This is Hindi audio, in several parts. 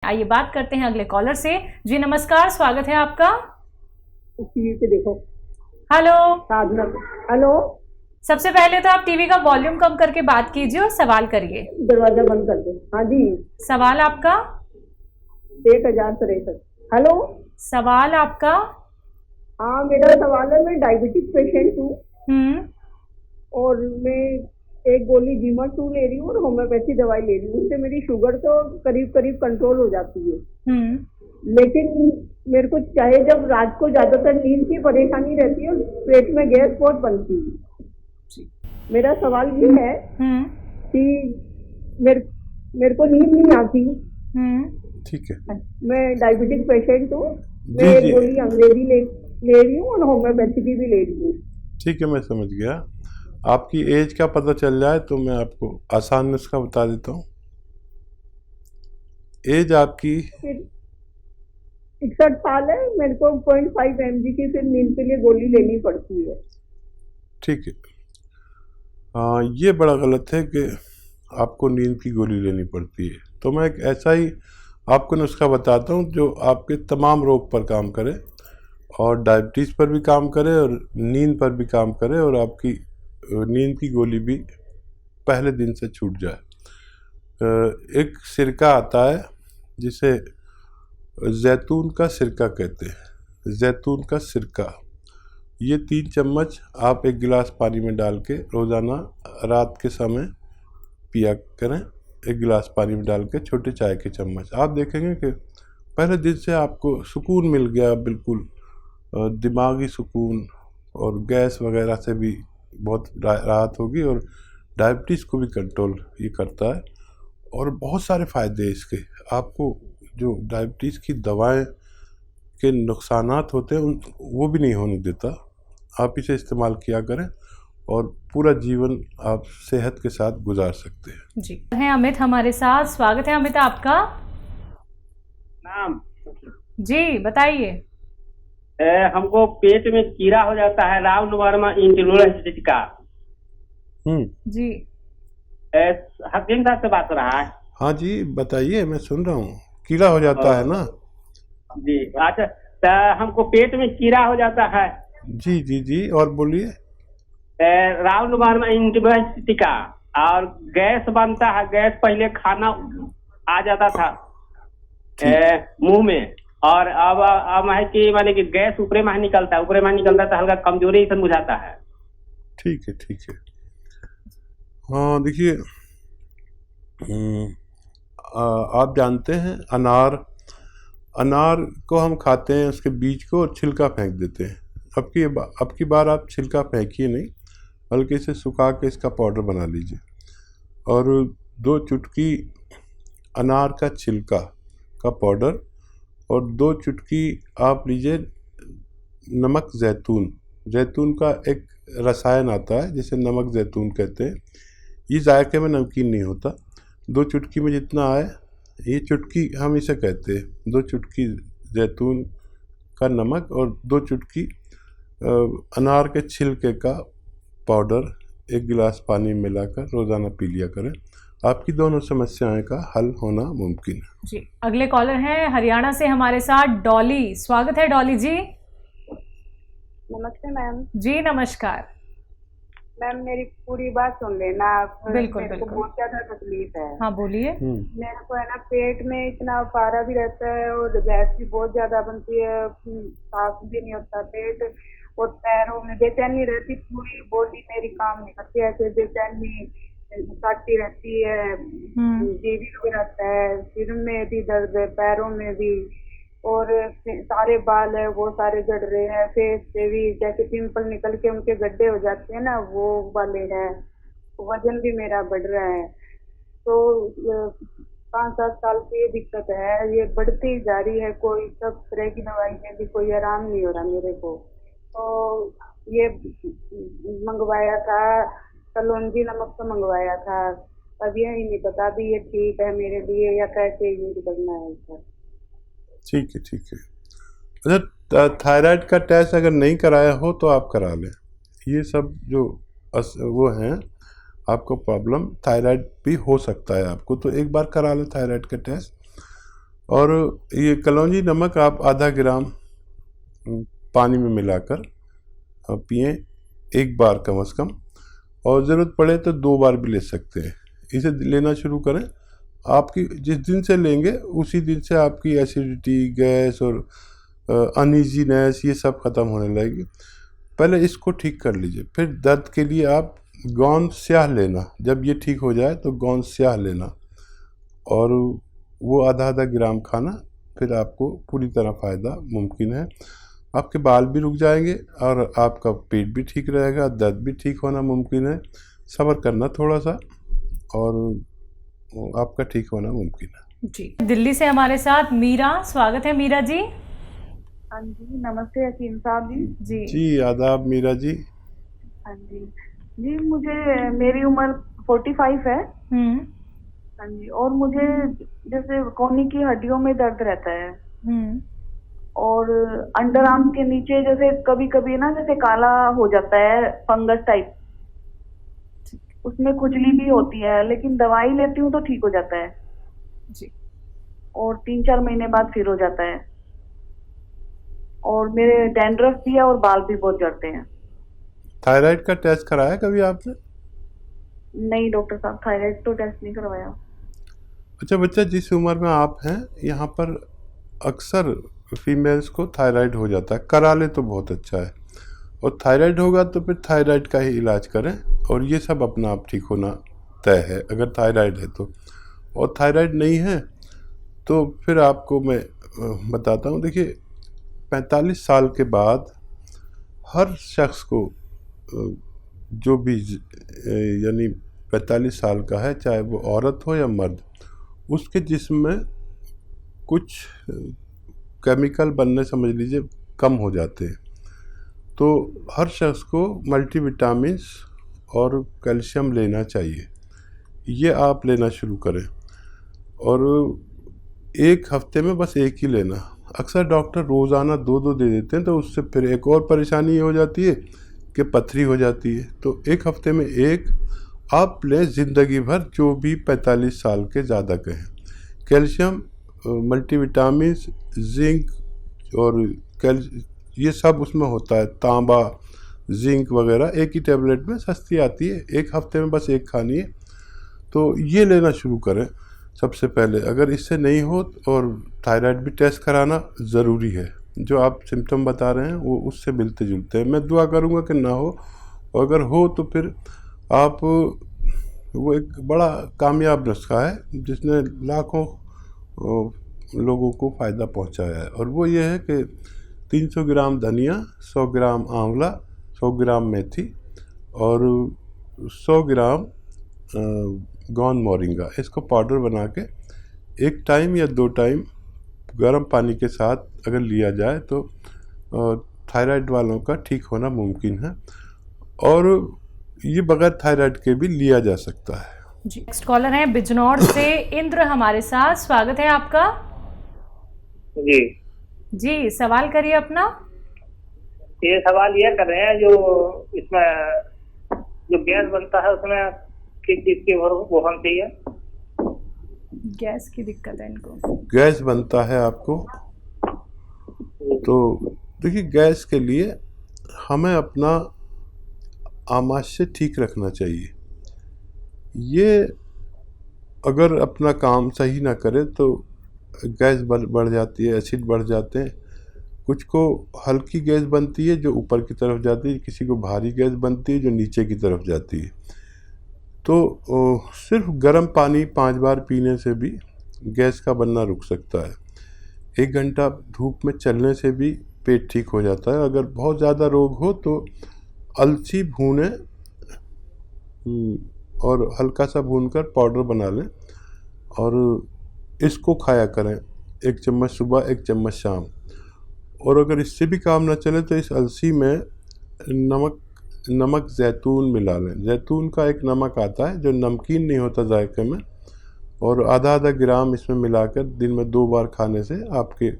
आइए बात करते हैं अगले कॉलर से। जी नमस्कार, स्वागत है आपका। टीवी पे देखो। हेलो। साधना। हेलो। सबसे पहले तो आप टीवी का वॉल्यूम कम करके बात कीजिए और सवाल करिए। दरवाजा बंद कर दे। हाँ जी। सवाल आपका? 1063। हेलो। सवाल आपका? हाँ, मेरा सवाल है, मैं डायबिटिक पेशेंट हूँ और मैं एक गोली जीमा-2 ले रही हूँ और होम्योपैथी दवाई ले रही हूँ। उससे मेरी शुगर तो करीब करीब कंट्रोल हो जाती है। लेकिन मेरे को चाहे जब रात को ज्यादातर नींद की परेशानी रहती है और पेट में गैस बहुत बनती है। मेरा सवाल ये है कि मेरे को नींद नहीं आती। ठीक है। मैं डायबिटिक पेशेंट हूँ। मैं एक गोली अंग्रेजी ले रही हूँ और होम्योपैथी की भी ले रही हूँ। ठीक है, मैं समझ गया। आपकी एज का पता चल जाए तो मैं आपको आसान नुस्खा बता देता हूँ। एज आपकी 61 साल है। मेरे को 0.5 mg की सिर्फ नींद के लिए गोली लेनी पड़ती है। ठीक है। ये बड़ा गलत है कि आपको नींद की गोली लेनी पड़ती है। तो मैं एक ऐसा ही आपको नुस्खा बताता हूँ जो आपके तमाम रोग पर काम करे और डायबिटीज़ पर भी काम करे और नींद पर भी काम करे और आपकी नींद की गोली भी पहले दिन से छूट जाए। एक सिरका आता है जिसे जैतून का सिरका कहते हैं। जैतून का सिरका, ये 3 चम्मच आप एक गिलास पानी में डाल के रोज़ाना रात के समय पिया करें। एक गिलास पानी में डाल के छोटे चाय के चम्मच। आप देखेंगे कि पहले दिन से आपको सुकून मिल गया, बिल्कुल दिमागी सुकून, और गैस वगैरह से भी बहुत राहत होगी और डायबिटीज़ को भी कंट्रोल ये करता है और बहुत सारे फ़ायदे हैं इसके। आपको जो डायबिटीज़ की दवाएं के नुकसानात होते हैं वो भी नहीं होने देता। आप इसे इस्तेमाल किया करें और पूरा जीवन आप सेहत के साथ गुजार सकते हैं। जी हैं अमित हमारे साथ। स्वागत है अमित आपका। नाम जी बताइए। हमको पेट में कीड़ा हो जाता है, रावणवर्मा इंटरलोरेंस का। जी हकीम साहब से बात कर रहा है? हाँ जी बताइए, मैं सुन रहा हूँ। कीड़ा हो जाता है ना? जी अच्छा, तो हमको पेट में कीड़ा हो जाता है। जी जी जी, और बोलिए। रावणवर्मा इंटरलोरेंस का, और गैस बनता है। गैस पहले खाना आ जाता था मुंह में, और अब है कि माने कि गैस ऊपरे में निकलता है। ऊपरे में निकलता है तो हल्का कमजोरी से बुझाता है। ठीक है ठीक है। हाँ देखिए, आप जानते हैं अनार को हम खाते हैं, उसके बीज को, और छिलका फेंक देते हैं। अब की बार आप छिलका फेंकिए नहीं, बल्कि इसे सुखा के इसका पाउडर बना लीजिए और 2 चुटकी अनार का छिलका का पाउडर और 2 चुटकी आप लीजिए नमक जैतून का एक रसायन आता है जिसे नमक जैतून कहते हैं। ये जायके में नमकीन नहीं होता। 2 चुटकी में जितना आए, ये चुटकी हम इसे कहते हैं। 2 चुटकी जैतून का नमक और 2 चुटकी अनार के छिलके का पाउडर 1 गिलास पानी में मिलाकर रोज़ाना पी लिया करें। आपकी दोनों समस्याएं का हल होना मुमकिन है। जी अगले कॉलर हैं हरियाणा से हमारे साथ डॉली। स्वागत है डॉली जी। नमस्ते मैम। जी नमस्कार मैम, मेरी पूरी बात सुन लेना। बिल्कुल मेरे को बिल्कुल। बहुत ज्यादा तकलीफ है। हाँ बोलिए। मेरे को है ना, पेट में इतना पारा भी रहता है और गैस भी बहुत ज्यादा बनती है। साफ भी नहीं होता पेट, और पैरों में बेचैनी रहती। पूरी बॉडी मेरी काम नहीं करती, ऐसे बेचैनी काटती रहती है। जी भी रहता है, सिर में भी दर्द है, पैरों में भी, और सारे बाल है वो सारे झड़ रहे हैं। फेस पे भी जैसे पिंपल निकल के उनके गड्ढे हो जाते हैं ना, वो वाले हैं। वजन भी मेरा बढ़ रहा है। तो 5-7 साल की ये दिक्कत है, ये बढ़ती ही जा रही है। कोई सब तरह की दवाई में भी कोई आराम नहीं हो रहा मेरे को। तो ये मंगवाया था, कलौंजी नमक तो मंगवाया था। अब ये ही नहीं पता भी ये ठीक है मेरे लिए या कैसे यूज करना है सर। ठीक है ठीक है। अच्छा, थायराइड का टेस्ट अगर नहीं कराया हो तो आप करा लें। ये सब जो वो हैं, आपको प्रॉब्लम थायराइड भी हो सकता है आपको, तो एक बार करा लें थायराइड का टेस्ट। और ये कलौंजी नमक आप आधा ग्राम पानी में मिलाकर पिएं एक बार कम से कम, और ज़रूरत पड़े तो 2 बार भी ले सकते हैं। इसे लेना शुरू करें, आपकी जिस दिन से लेंगे उसी दिन से आपकी एसिडिटी, गैस और अनईजीनेस ये सब ख़त्म होने लगेगी। पहले इसको ठीक कर लीजिए, फिर दर्द के लिए आप गोंद स्याह लेना। जब ये ठीक हो जाए तो गोंद स्याह लेना और वो आधा ग्राम खाना, फिर आपको पूरी तरह फ़ायदा मुमकिन है। आपके बाल भी रुक जाएंगे और आपका पेट भी ठीक रहेगा, दर्द भी ठीक होना मुमकिन है। सब्र करना थोड़ा सा और आपका ठीक होना मुमकिन है। जी, दिल्ली से हमारे साथ मीरा, स्वागत है मीरा जी। हाँ जी, नमस्ते हकीम साहब जी। जी आदाब मीरा जी। हाँ जी जी, मेरी उम्र 45 है। हाँ जी, और मुझे जैसे कोहनी की हड्डियों में दर्द रहता है और अंडर आर्म के नीचे जैसे कभी कभी ना जैसे काला हो जाता है, फंगस टाइप, उसमें खुजली भी होती है, लेकिन दवाई लेती हूँ तो ठीक हो जाता है जी। और 3-4 महीने बाद फिर हो जाता है। और मेरे डैंड्रफ भी है और बाल भी बहुत झड़ते हैं। थायराइड का टेस्ट कराया कभी आपने? नहीं डॉक्टर साहब, थायराइड तो टेस्ट नहीं करवाया। अच्छा बच्चा, जिस उम्र में आप हैं यहाँ पर अक्सर फीमेल्स को थायराइड हो जाता है, करा ले तो बहुत अच्छा है। और थायराइड होगा तो फिर थायराइड का ही इलाज करें, और ये सब अपना आप ठीक होना तय है अगर थायराइड है तो। और थायराइड नहीं है तो फिर आपको मैं बताता हूँ। देखिए 45 साल के बाद हर शख्स को जो भी यानी 45 साल का है, चाहे वो औरत हो या मर्द, उसके जिस्म में कुछ केमिकल बनने समझ लीजिए कम हो जाते हैं। तो हर शख्स को मल्टीविटामिन्स और कैल्शियम लेना चाहिए। ये आप लेना शुरू करें और एक हफ्ते में बस एक ही लेना। अक्सर डॉक्टर रोज़ाना 2-2 दे देते हैं, तो उससे फिर एक और परेशानी ये हो जाती है कि पथरी हो जाती है। तो एक हफ्ते में एक आप लें, ज़िंदगी भर, जो भी 45 साल के ज़्यादा के हैं। कैल्शियम, मल्टीविटामिन्स, जिंक और ये सब उसमें होता है, तांबा, जिंक वगैरह एक ही टैबलेट में सस्ती आती है, एक हफ्ते में बस एक खानी है। तो ये लेना शुरू करें सबसे पहले। अगर इससे नहीं हो और थायराइड भी टेस्ट कराना ज़रूरी है। जो आप सिम्टम बता रहे हैं वो उससे मिलते जुलते हैं। मैं दुआ करूँगा कि ना हो, और अगर हो तो फिर आप, वो एक बड़ा कामयाब नुस्खा है जिसने लाखों लोगों को फ़ायदा पहुंचाया है, और वो ये है कि 300 ग्राम धनिया, 100 ग्राम आंवला, 100 ग्राम मेथी और 100 ग्राम गोंद मोरिंगा, इसको पाउडर बना के 1 टाइम या 2 टाइम गर्म पानी के साथ अगर लिया जाए तो थायराइड वालों का ठीक होना मुमकिन है। और ये बगैर थायराइड के भी लिया जा सकता है। जी, नेक्स्ट कॉलर है बिजनौर से इंद्र हमारे साथ, स्वागत है आपका। जी जी, सवाल करिए अपना। ये सवाल ये कर रहे हैं, जो इसमें जो गैस बनता है उसमें किस चीज की वो बनती है? गैस की दिक्कत है इनको। गैस बनता है आपको, तो देखिए गैस के लिए हमें अपना आमाशय ठीक रखना चाहिए। ये अगर अपना काम सही ना करे तो गैस बढ़ जाती है, एसिड बढ़ जाते हैं। कुछ को हल्की गैस बनती है जो ऊपर की तरफ जाती है, किसी को भारी गैस बनती है जो नीचे की तरफ जाती है। तो सिर्फ गर्म पानी 5 बार पीने से भी गैस का बनना रुक सकता है। 1 घंटा धूप में चलने से भी पेट ठीक हो जाता है। अगर बहुत ज़्यादा रोग हो तो अलसी भूनें और हल्का सा भूनकर पाउडर बना लें और इसको खाया करें, 1 चम्मच सुबह, 1 चम्मच शाम। और अगर इससे भी काम न चले तो इस अलसी में नमक जैतून मिला लें। जैतून का एक नमक आता है जो नमकीन नहीं होता जायके में, और आधा ग्राम इसमें मिलाकर दिन में 2 बार खाने से आपके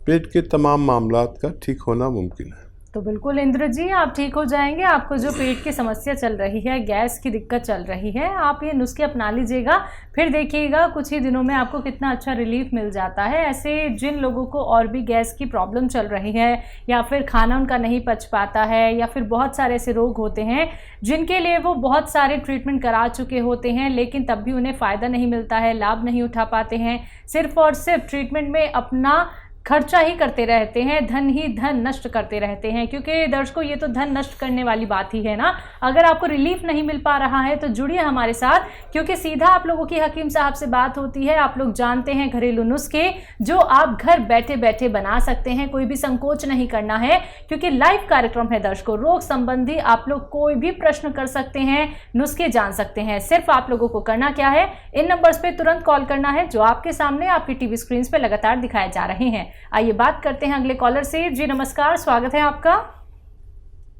पेट के तमाम मामलात का ठीक होना मुमकिन है। तो बिल्कुल इंद्र जी आप ठीक हो जाएंगे। आपको जो पेट की समस्या चल रही है, गैस की दिक्कत चल रही है, आप ये नुस्खे अपना लीजिएगा, फिर देखिएगा कुछ ही दिनों में आपको कितना अच्छा रिलीफ मिल जाता है। ऐसे जिन लोगों को और भी गैस की प्रॉब्लम चल रही है, या फिर खाना उनका नहीं पच पाता है, या फिर बहुत सारे ऐसे रोग होते हैं जिनके लिए वो बहुत सारे ट्रीटमेंट करा चुके होते हैं, लेकिन तब भी उन्हें फ़ायदा नहीं मिलता है, लाभ नहीं उठा पाते हैं, सिर्फ और सिर्फ ट्रीटमेंट में अपना खर्चा ही करते रहते हैं, धन ही धन नष्ट करते रहते हैं। क्योंकि दर्शकों ये तो धन नष्ट करने वाली बात ही है ना। अगर आपको रिलीफ नहीं मिल पा रहा है तो जुड़िए हमारे साथ, क्योंकि सीधा आप लोगों की हकीम साहब से बात होती है। आप लोग जानते हैं घरेलू नुस्खे जो आप घर बैठे बैठे बना सकते हैं। कोई भी संकोच नहीं करना है, क्योंकि लाइव कार्यक्रम है दर्शकों। रोग संबंधी आप लोग कोई भी प्रश्न कर सकते हैं, नुस्खे जान सकते हैं। सिर्फ आप लोगों को करना क्या है, इन नंबर्स पे तुरंत कॉल करना है जो आपके सामने आपकी टीवी स्क्रीन पे लगातार दिखाए जा रहे हैं। आइए बात करते हैं अगले कॉलर से। जी नमस्कार, स्वागत है आपका।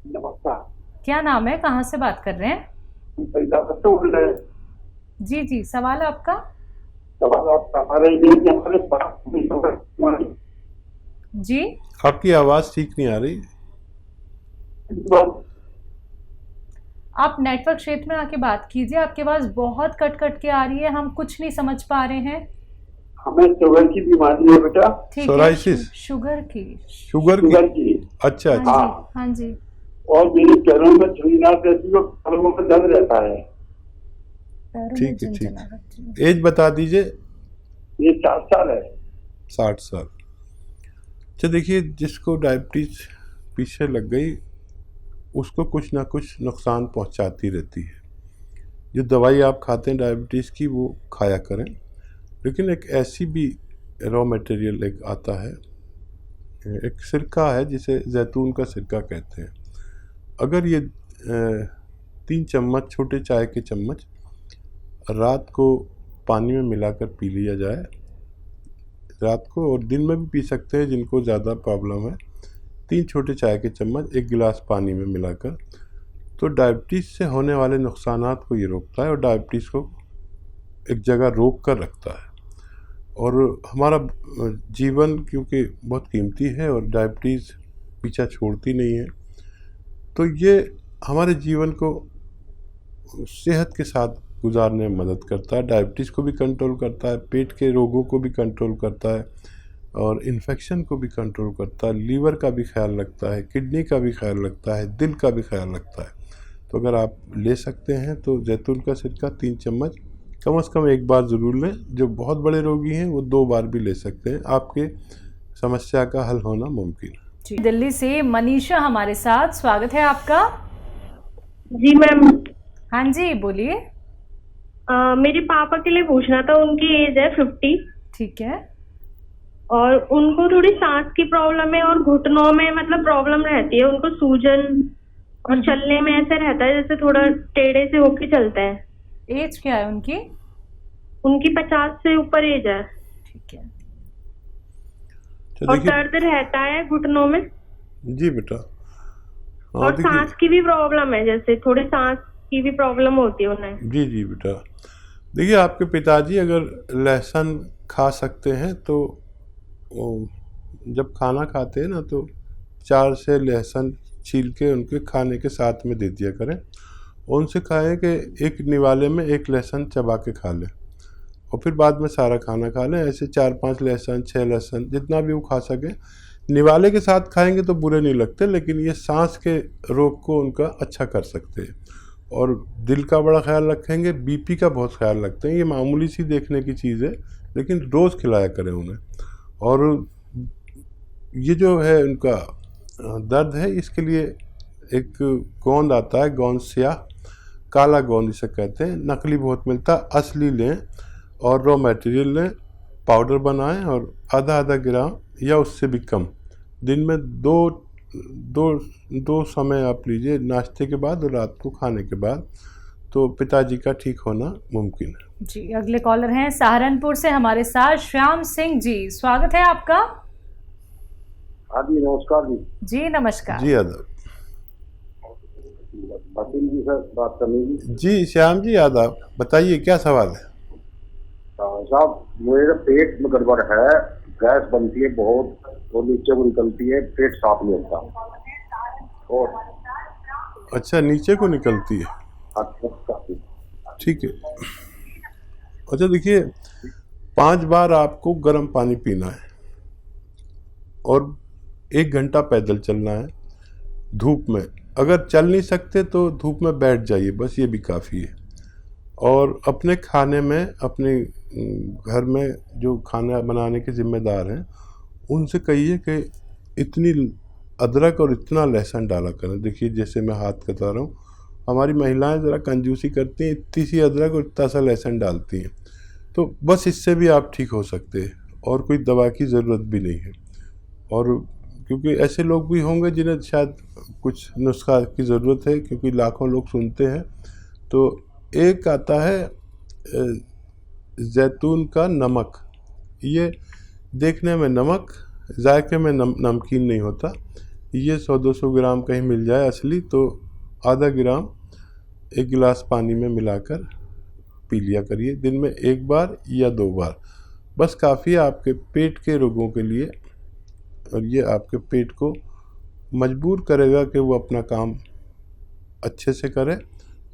नमस्कार। क्या नाम है, कहां से बात कर रहे हैं? जी जी, सवाल आपका। जी आपकी आवाज़ ठीक नहीं आ रही। आप नेटवर्क क्षेत्र में आके बात कीजिए, आपकी आवाज़ बहुत कट कट के आ रही है, हम कुछ नहीं समझ पा रहे हैं। हमें शुगर की बीमारी है बेटा। ठीक है, सोराइसिस? शुगर की। शुगर की? अच्छा अच्छा। हाँ जी, हाँ जी। और मेरे पैरों में झुंझुनाहट रहती है, पैरों में दर्द रहता है। ठीक है ठीक है। एज बता दीजिए। ये 60 साल है। 60 साल। अच्छा देखिए, जिसको डायबिटीज पीछे लग गई उसको कुछ ना कुछ नुकसान पहुंचाती रहती है। जो दवाई आप खाते हैं डायबिटीज़ की वो खाया करें, लेकिन एक ऐसी भी रॉ मटेरियल एक आता है, एक सिरका है जिसे जैतून का सिरका कहते हैं। अगर ये 3 चम्मच, छोटे चाय के चम्मच रात को पानी में मिलाकर पी लिया जाए, रात को, और दिन में भी पी सकते हैं जिनको ज़्यादा प्रॉब्लम है, 3 छोटे चाय के चम्मच 1 गिलास पानी में मिलाकर, तो डायबिटीज़ से होने वाले नुकसानात को ये रोकता है और डायबिटीज़ को एक जगह रोक कर रखता है। और हमारा जीवन क्योंकि बहुत कीमती है और डायबिटीज़ पीछा छोड़ती नहीं है, तो ये हमारे जीवन को सेहत के साथ गुजारने में मदद करता है। डायबिटीज़ को भी कंट्रोल करता है, पेट के रोगों को भी कंट्रोल करता है, और इन्फेक्शन को भी कंट्रोल करता है, लीवर का भी ख्याल रखता है, किडनी का भी ख्याल रखता है, दिल का भी ख्याल रखता है। तो अगर आप ले सकते हैं तो जैतून का सिरका 3 चम्मच कम से कम एक बार ज़रूर लें। जो बहुत बड़े रोगी हैं वो 2 बार भी ले सकते हैं, आपके समस्या का हल होना मुमकिन है। दिल्ली से मनीषा हमारे साथ, स्वागत है आपका। जी मैम। हाँ जी बोलिए। मेरे पापा के लिए पूछना था, उनकी एज है 50। ठीक है। और उनको थोड़ी सांस की प्रॉब्लम है और घुटनों में मतलब प्रॉब्लम रहती है, उनको सूजन, और चलने में ऐसे रहता है जैसे थोड़ा टेढ़े से होके चलते हैं। एज क्या है उनकी? उनकी 50 से ऊपर एज है। ठीक है। और दर्द रहता है घुटनों में। जी बेटा। और सांस की भी प्रॉब्लम है, जैसे थोड़ी सांस की भी प्रॉब्लम होती है उन्हें। जी जी बेटा, देखिए आपके पिताजी अगर लहसुन खा सकते हैं तो जब खाना खाते हैं ना तो 4 से लहसुन छील के उनके खाने के साथ में दे दिया करें। उनसे कहें कि एक निवाले में 1 लहसुन चबा के खा लें और फिर बाद में सारा खाना खा लें। ऐसे 4-5 लहसुन, 6 लहसुन, जितना भी वो खा सके। निवाले के साथ खाएंगे तो बुरे नहीं लगते, लेकिन ये सांस के रोग को उनका अच्छा कर सकते हैं। और दिल का बड़ा ख्याल रखेंगे, बीपी का बहुत ख्याल रखते हैं। ये मामूली सी देखने की चीज़ है, लेकिन रोज़ खिलाया करें उन्हें। और ये जो है उनका दर्द है, इसके लिए एक गोंद आता है, गोंद स्याह, काला गोंद इसे कहते हैं, नकली बहुत मिलता है, असली लें और रॉ मटेरियल लें, पाउडर बनाएं और आधा ग्राम या उससे भी कम दिन में दो समय आप लीजिए, नाश्ते के बाद और रात को खाने के बाद, तो पिताजी का ठीक होना मुमकिन है। जी अगले कॉलर हैं सहारनपुर से हमारे साथ श्याम सिंह जी, स्वागत है आपका। हाँ जी नमस्कार जी। जी नमस्कार। जी आदाब। वकील जी से बात करनी जी। जी श्याम जी आदाब, बताइए क्या सवाल है? साहब मेरे पेट में गड़बड़ है, गैस बनती है बहुत और नीचे को निकलती है, पेट साफ नहीं होता। और अच्छा, नीचे को निकलती है। काफी ठीक है। अच्छा देखिए, 5 बार आपको गर्म पानी पीना है और 1 घंटा पैदल चलना है धूप में। अगर चल नहीं सकते तो धूप में बैठ जाइए, बस ये भी काफ़ी है। और अपने खाने में, अपने घर में जो खाना बनाने के जिम्मेदार हैं उनसे कहिए कि इतनी अदरक और इतना लहसुन डाला करें। देखिए जैसे मैं हाथ कटा रहा हूँ, हमारी महिलाएं ज़रा कंजूसी करती हैं, इतनी सी अदरक और इतना सा लहसुन डालती हैं। तो बस इससे भी आप ठीक हो सकते हैं और कोई दवा की ज़रूरत भी नहीं है। और क्योंकि ऐसे लोग भी होंगे जिन्हें शायद कुछ नुस्खा की ज़रूरत है, क्योंकि लाखों लोग सुनते हैं। तो एक आता है जैतून का नमक। ये देखने में नमक, जायके में नमकीन नहीं होता। ये 100-200 ग्राम कहीं मिल जाए असली तो आधा ग्राम 1 गिलास पानी में मिलाकर पी लिया करिए, दिन में 1 बार या 2 बार, बस काफ़ी है आपके पेट के रोगों के लिए। और ये आपके पेट को मजबूर करेगा कि वो अपना काम अच्छे से करे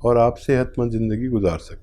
और आप सेहतमंद ज़िंदगी गुजार सकें।